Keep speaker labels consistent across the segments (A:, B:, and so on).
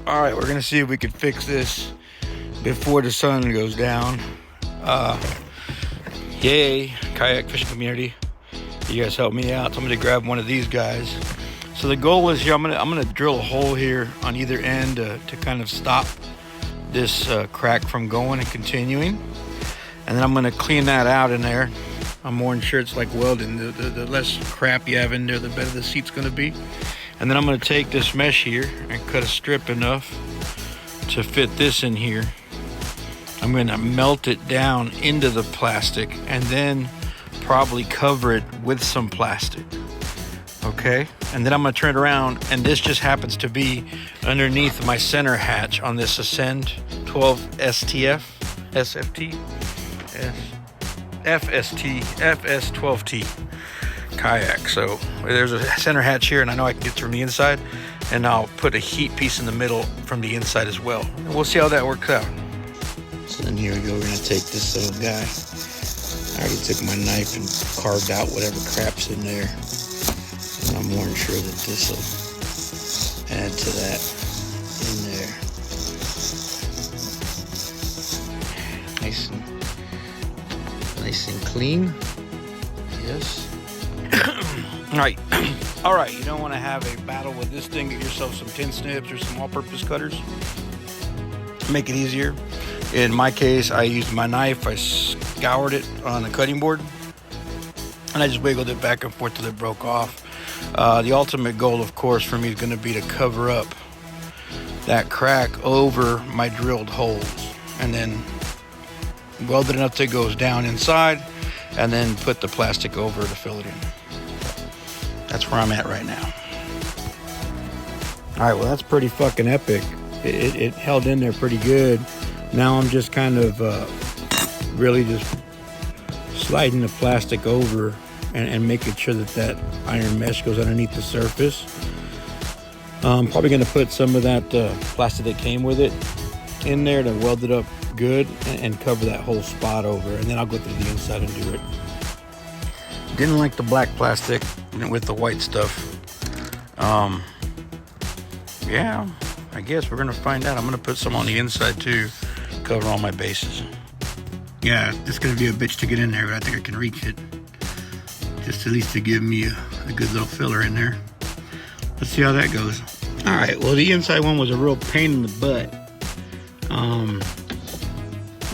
A: All right, we're gonna see if we can fix this before the sun goes down. Yay, kayak fishing community. You guys help me out. Told me to grab one of these guys. So the goal is here, I'm gonna drill a hole here on either end to kind of stop this crack from going and continuing. And then I'm gonna clean that out in there. I'm more than sure it's like welding. The less crap you have in there, the better the seat's gonna be. And then I'm gonna take this mesh here and cut a strip enough to fit this in here. I'm gonna melt it down into the plastic and then probably cover it with some plastic. Okay, and then I'm gonna turn it around, and this just happens to be underneath my center hatch on this Ascend 12 STF, SFT, FST, FS12T kayak. So there's a center hatch here, and I know I can get through the inside, and I'll put a heat piece in the middle from the inside as well. And we'll see how that works out. So then here we go, we're gonna take this little guy. I already took my knife and carved out whatever crap's in there. And I'm more than sure that this will add to that in there. Nice and clean. Yes. All right. You don't want to have a battle with this thing. Get yourself some tin snips or some all-purpose cutters. Make it easier. In my case, I used my knife. I scoured it on the cutting board, and I just wiggled it back and forth till it broke off. The ultimate goal, of course, for me is going to be to cover up that crack over my drilled holes, and then weld it enough till it goes down inside, and then put the plastic over to fill it in. That's where I'm at right now. All right, well, that's pretty fucking epic. It held in there pretty good. Now I'm just kind of really just sliding the plastic over and making sure that iron mesh goes underneath the surface. I'm probably going to put some of that plastic that came with it in there to weld it up good and cover that whole spot over, and then I'll go through the inside and do it. Didn't like the black plastic with the white stuff. Yeah, I guess we're gonna find out. I'm gonna put some on the inside too, cover all my bases. Yeah, it's gonna be a bitch to get in there, but I think I can reach it. Just at least to give me a good little filler in there. Let's see how that goes. All right, well, the inside one was a real pain in the butt.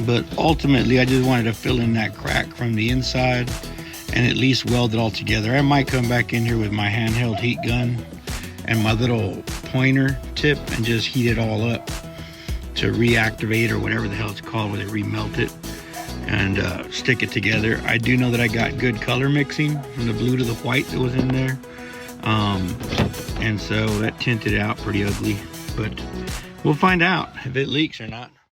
A: But ultimately, I just wanted to fill in that crack from the inside and at least weld it all together. I might come back in here with my handheld heat gun and my little pointer tip and just heat it all up to reactivate, or whatever the hell it's called, where they remelt it and stick it together. I do know that I got good color mixing from the blue to the white that was in there. And so that tinted out pretty ugly, but we'll find out if it leaks or not.